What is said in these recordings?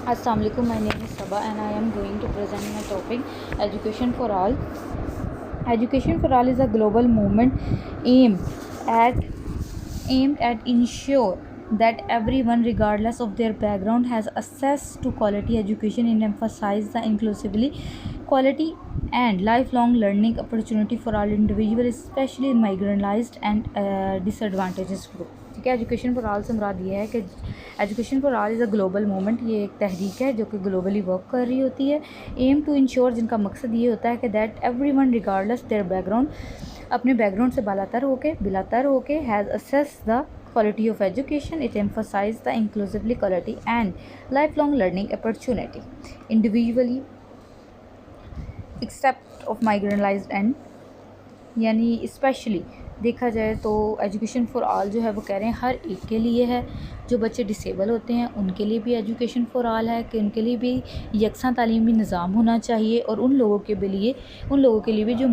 Assalamu alaikum, my name is Sabah and I am going to present my topic Education for All. Education for All is a global movement aimed at ensure that everyone regardless of their background has access to quality education and emphasize the inclusively quality and lifelong learning opportunity for all individuals, especially marginalized and disadvantaged group. ठीक है, education for all से मुराद ये है कि education for all is a global movement. ये एक तहरीक है जो कि ग्लोबली वर्क कर रही होती है। एम टू इंश्योर, जिनका मकसद ये होता है कि that everyone regardless their background, अपने बैकग्राउंड से बिलातर होके has access the quality of education. It emphasizes the inclusively quality and lifelong learning opportunity individually except of marginalized and यानी स्पेशली देखा जाए तो एजुकेशन फॉर ऑल जो है वो कह रहे हैं हर एक के लिए है। जो बच्चे डिसेबल होते हैं उनके लिए भी एजुकेशन फॉर ऑल है कि उनके लिए भी यकसा तालीमी निज़ाम होना चाहिए, और उन लोगों के लिए भी जो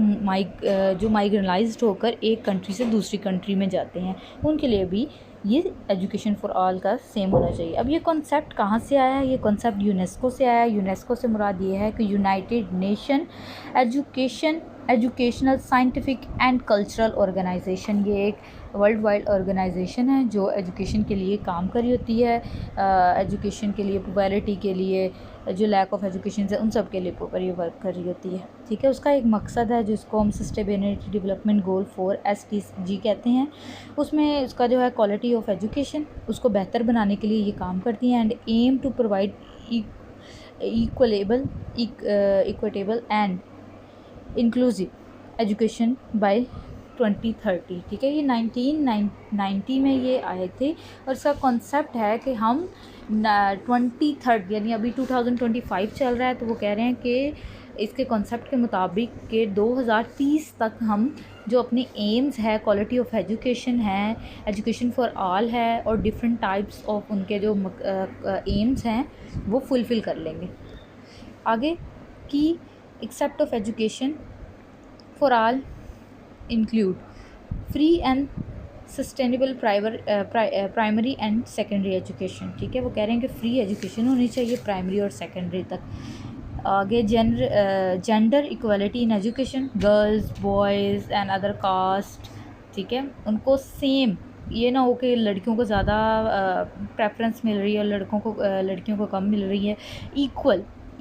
माइग्रेनाइज्ड होकर एक कंट्री से दूसरी कंट्री में जाते हैं, उनके लिए भी ये एजुकेशन फॉर ऑल का सेम होना चाहिए। अब ये कॉन्सेप्ट कहाँ से आया है? ये कॉन्सेप्ट यूनेस्को से आया है। यूनेस्को से मुराद ये है कि united nation educational scientific and cultural organisation. ये एक वर्ल्ड वाइड ऑर्गेनाइजेशन है जो एजुकेशन के लिए काम कर रही होती है, एजुकेशन के लिए, पॉपुलैरिटी के लिए, जो लैक ऑफ एजुकेशन है उन सब के लिए ऊपर ये वर्क कर रही होती है। ठीक है, उसका एक मकसद है जिसको हम सस्टेनेबिलिटी डेवलपमेंट गोल 4 SDG कहते हैं। उसमें उसका जो है क्वालिटी ऑफ एजुकेशन, उसको बेहतर बनाने के लिए ये काम करती हैं and aim to provide equitable and inclusive education by 2030। ठीक है, ये 1990 में ये आए थे और इसका कॉन्सेप्ट है कि हम 2030 यानी अभी 2025 चल रहा है, तो वो कह रहे हैं कि इसके कॉन्सेप्ट के मुताबिक कि 2030 तक हम जो अपने एम्स है, क्वालिटी ऑफ एजुकेशन है, एजुकेशन फॉर ऑल है, और डिफरेंट टाइप्स ऑफ उनके जो एम्स हैं वो फुलफ़िल कर लेंगे। आगे की except of education for all include free and sustainable primary and secondary education. ठीक है, वो कह रहे हैं कि फ्री एजुकेशन होनी चाहिए प्राइमरी और सेकेंडरी तक। आगे gender equality in education, girls boys and other caste, ठीक है, उनको सेम, ये ना हो कि लड़कियों को ज़्यादा प्रेफरेंस मिल रही है और लड़कियों को कम मिल रही है।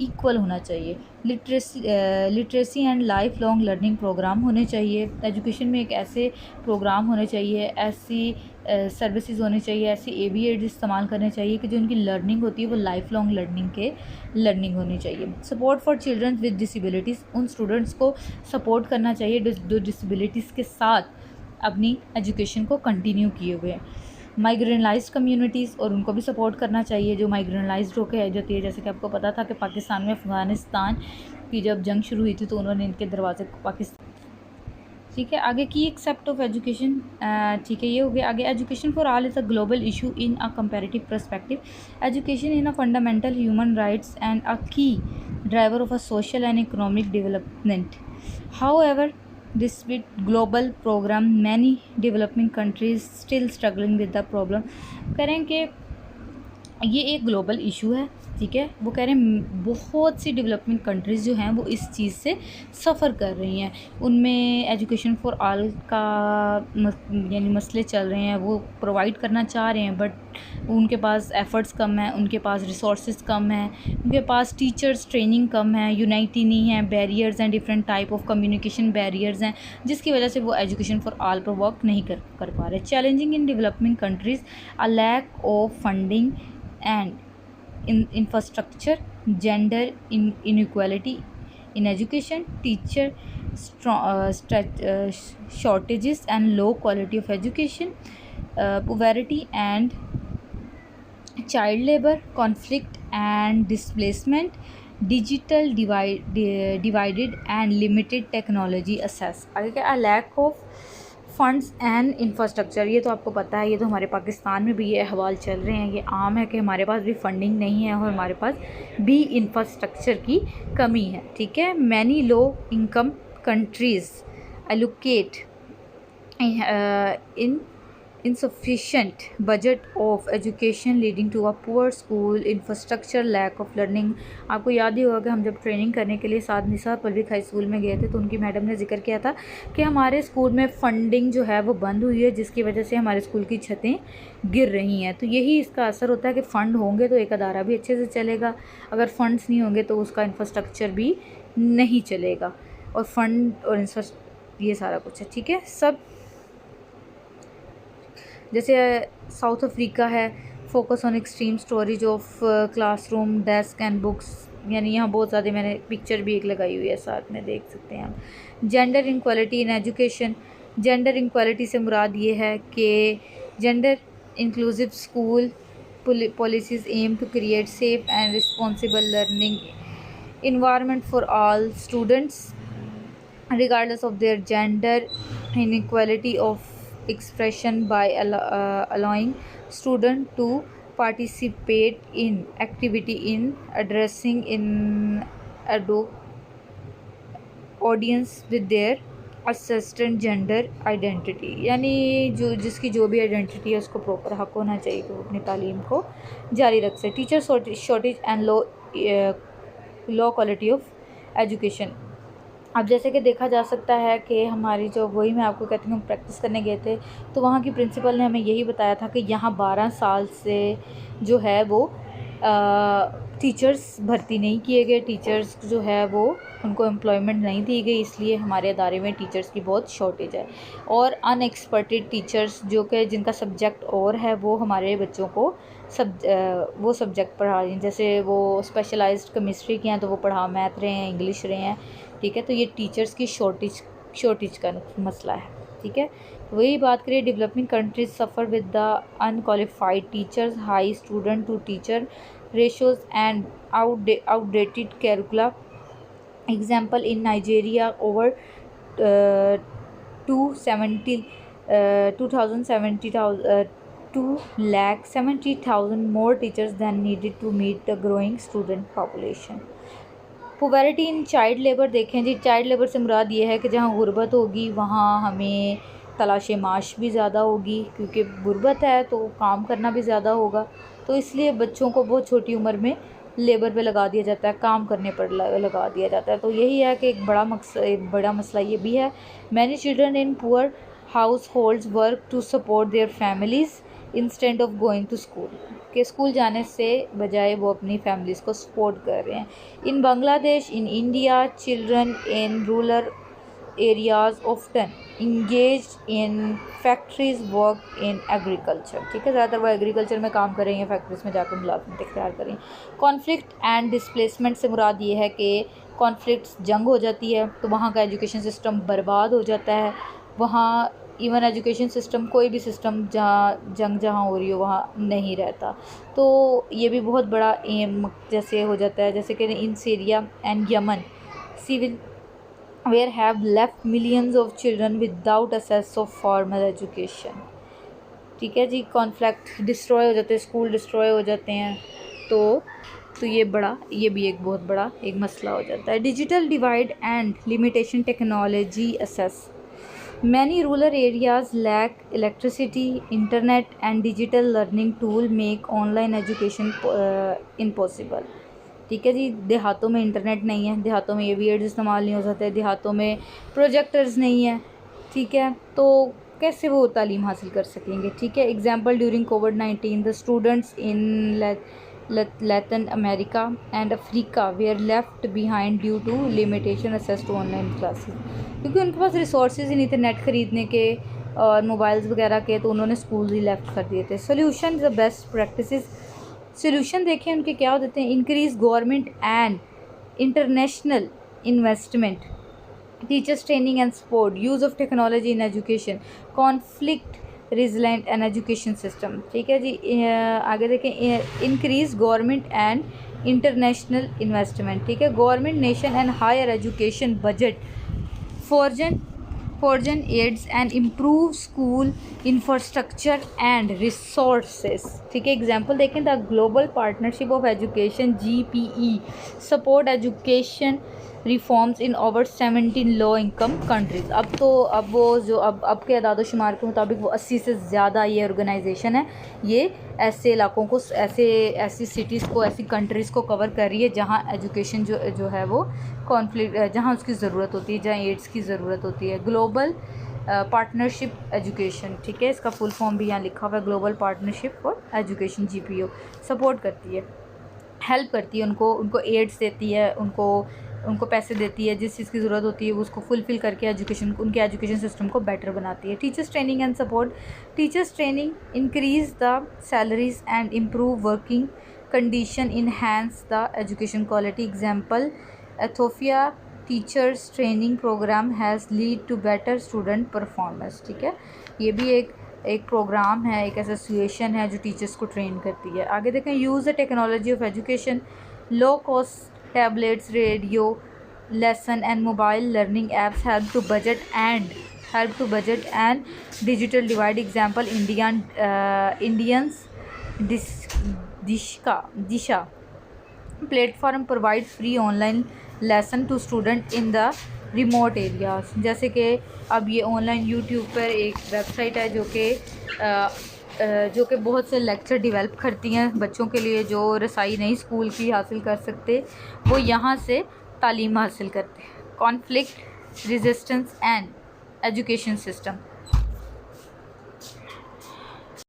इक्वल होना चाहिए। Literacy and life long learning programme होने चाहिए। एजुकेशन में एक ऐसे प्रोग्राम होने चाहिए, ऐसी सर्विसेज होनी चाहिए, ऐसी एड इस्तेमाल करने चाहिए कि जो उनकी लर्निंग होती है वो लाइफ लॉन्ग लर्निंग होनी चाहिए। Support for children with disabilities, उन स्टूडेंट्स को सपोर्ट करना चाहिए जो डिसेबिलिटीज़ के साथ अपनी एजुकेशन को कंटिन्यू किए हुए हैं। माइग्रेनाइज्ड कम्युनिटीज़, और उनको भी सपोर्ट करना चाहिए जो माइग्रेनाइज्ड होकर आ जाती है। जैसे कि आपको पता था कि पाकिस्तान में अफ़गानिस्तान की जब जंग शुरू हुई थी तो उन्होंने इनके दरवाजे पाकिस्तान। ठीक है, आगे की एक्सेप्ट ऑफ एजुकेशन, ठीक है, ये हो गया। आगे education for all is a global issue in a comparative perspective. Education in a fundamental human rights and a key driver of a social and economic development. However, despite global program, many developing countries still struggling with the problem। कह रहे हैं कि ये एक global issue है। ठीक है, वो कह रहे हैं बहुत सी डेवलपिंग कंट्रीज़ जो हैं वो इस चीज़ से सफ़र कर रही हैं। उनमें एजुकेशन फॉर ऑल का यानी मसले चल रहे हैं, वो प्रोवाइड करना चाह रहे हैं, बट उनके पास एफ़र्ट्स कम हैं, उनके पास रिसोर्सेज कम हैं, उनके पास टीचर्स ट्रेनिंग कम है, यूनाइटी नहीं है, बैरियर्स हैं, different type of communication barriers हैं, जिसकी वजह से वो एजुकेशन फॉर ऑल पर वर्क नहीं कर पा रहे। Challenging in developing countries, a lack of funding and infrastructure, gender inequality in education, teacher shortages and low quality of education, poverty and child labor, conflict and displacement, digital divided and limited technology access। आगे क्या, a lack of funds and infrastructure. ये तो आपको पता है, ये तो हमारे पाकिस्तान में भी ये अहवाल चल रहे हैं, ये आम है कि हमारे पास भी फंडिंग नहीं है और हमारे पास भी इंफ्रास्ट्रक्चर की कमी है। ठीक है, many low income countries allocate in insufficient budget of education leading to a poor school infrastructure, lack of learning। आपको याद ही होगा कि हम जब ट्रेनिंग करने के लिए साथ निसार पब्लिक हाई स्कूल में गए थे तो उनकी मैडम ने जिक्र किया था कि हमारे स्कूल में फ़ंडिंग जो है वो बंद हुई है, जिसकी वजह से हमारे स्कूल की छतें गिर रही हैं। तो यही इसका असर होता है कि फ़ंड होंगे तो एक अदारा भी अच्छे से चलेगा, अगर फ़ंड्स नहीं होंगे तो उसका इंफ्रास्ट्रक्चर भी नहीं चलेगा। और फंड और ये सारा कुछ है, ठीक है। सब जैसे साउथ अफ्रीका है, focus on extreme storage of classroom desk and books, यानी यहाँ बहुत ज़्यादा, मैंने पिक्चर भी एक लगाई हुई है साथ में, देख सकते हैं हम। Gender inequality in education, gender inequality से मुराद ये है कि gender inclusive school policies aim to create safe and responsible learning environment for all students regardless of their gender, inequality of expression by allowing student to participate in activity in addressing in audience with their assistant gender identity, यानी जो जिसकी जो भी identity है उसको proper हक होना चाहिए कि वो अपनी तालीम को जारी रख सके। Teacher shortage and low quality of education. अब जैसे कि देखा जा सकता है कि हमारी जो, वही मैं आपको कहती हूँ, हम प्रैक्टिस करने गए थे तो वहाँ की प्रिंसिपल ने हमें यही बताया था कि यहाँ 12 साल से जो है वो टीचर्स भर्ती नहीं किए गए, टीचर्स जो है वो उनको एम्प्लॉयमेंट नहीं दी गई, इसलिए हमारे अदारे में टीचर्स की बहुत शॉर्टेज है। और अनएक्सपर्टेड टीचर्स जो कि जिनका सब्जेक्ट और है वो हमारे बच्चों को वो सब्जेक्ट पढ़ा रही हैं, जैसे वो स्पेशलाइज्ड केमिस्ट्री की हैं तो वो पढ़ा मैथ रहे हैं, इंग्लिश रहे हैं, ठीक है। तो ये टीचर्स की शॉर्टेज का मसला है, ठीक है। वही बात करें, developing countries suffer with the unqualified teachers, high student to teacher ratios and outdated curricula। Example, in Nigeria over 270,000 more teachers than needed to meet the growing student population। Poverty in child labour देखें जी, child labour से मुराद ये है कि जहाँ गुर्बत होगी वहाँ हमें तलाश माश भी ज़्यादा होगी, क्योंकि गुर्बत है तो काम करना भी ज़्यादा होगा, तो इसलिए बच्चों को बहुत छोटी उम्र में लेबर पे लगा दिया जाता है, काम करने पर लगा दिया जाता है। तो यही है कि एक बड़ा मसला ये भी है। Many children in poor households work to support their families instead of going to school, के स्कूल जाने से बजाय वो अपनी फैमिलीज़ को सपोर्ट कर रहे हैं। In Bangladesh, in India, children in rural areas often engage in factories work in agriculture, ठीक है। ज़्यादातर वो एग्रीकल्चर में काम कर रही हैं, फैक्ट्रीज में जाकर मुलाजमत इख्तियार करें। कॉन्फ्लिक्ट एंड डिस्प्लेसमेंट से मुराद ये है कि कॉन्फ्लिक्ट जंग हो जाती है तो वहाँ का एजुकेशन सिस्टम बर्बाद हो जाता है, वहाँ इवन एजुकेशन सिस्टम, कोई भी सिस्टम जहाँ जंग हो रही हो वहाँ नहीं रहता। तो ये भी बहुत बड़ा एम जैसे हो जाता है, जैसे कि in Syria and Yemen civil where have left millions of children without access of formal education, ठीक है जी। कॉन्फ्लिक्ट डिस्ट्रॉय हो जाते हैं, स्कूल डिस्ट्रॉय हो जाते हैं, तो ये भी एक बहुत बड़ा एक मसला हो जाता है। Digital divide and limitation technology access, many rural areas lack electricity, internet and digital learning tool make online education impossible, ठीक है जी। देहातों में इंटरनेट नहीं है, देहातों में AVIs इस्तेमाल नहीं हो सकते, देहातों में प्रोजेक्टर्स नहीं है, ठीक है। तो कैसे वो तालीम हासिल कर सकेंगे, ठीक है। एग्जांपल, ड्यूरिंग कोविड-19 the students in Latin America and Africa were left behind due to limitation access to online classes, क्योंकि उनके पास रिसोर्सेज ही नहीं थे नेट ख़रीदने के और मोबाइल्स वगैरह के, तो उन्होंने स्कूल ही लेफ्ट कर दिए थे। Solution the best practices, solution देखें उनके क्या होते हैं। Increase government and international investment, teachers training and support, use of technology in education, conflict resilient and education system, ठीक है जी। आगे देखें, increase government and international investment, ठीक है। Government nation and higher education budget foreign aids and improve school infrastructure and resources, ठीक है। Example देखें, the global partnership of education GPE support education reforms in over 17 low income countries. अब वो जो अब के अदाद शुमार के मुताबिक वो 80 से ज़्यादा ये ऑर्गेनाइजेशन है, ये ऐसे इलाकों को, ऐसी सिटीज़ को, ऐसी कंट्रीज़ को कवर कर रही है जहाँ एजुकेशन जो है वो कॉन्फ्लिक्ट, जहाँ उसकी ज़रूरत होती है, जहाँ एड्स की ज़रूरत होती है। ग्लोबल पार्टनरशिप एजुकेशन, ठीक है, इसका फुल फॉर्म भी यहाँ लिखा हुआ है, global partnership for education, GPO support करती है, हेल्प करती है उनको एड्स देती है, उनको पैसे देती है, जिस चीज़ की ज़रूरत होती है वो उसको फुलफ़िल करके उनके एजुकेशन सिस्टम को बेटर बनाती है। Teachers training and support, teachers training increase the salaries and improve working condition, enhance the education quality. Example, Ethiopia teachers training programme has lead to better student performance, ठीक है, ये भी एक programme है, एक एसोसिएशन है जो टीचर्स को ट्रेन करती है। आगे देखें, use the technology of education, low cost tablets, radio, lesson and mobile learning apps help to budget and digital divide. Example, Indians Disha platform provides free online lesson to student in the remote areas। जैसे कि अब ये online YouTube पर एक website है जो कि बहुत से लेक्चर डेवलप करती हैं बच्चों के लिए जो रसाई नहीं स्कूल की हासिल कर सकते, वो यहाँ से तालीम हासिल करते हैं। Conflict resistance and education system,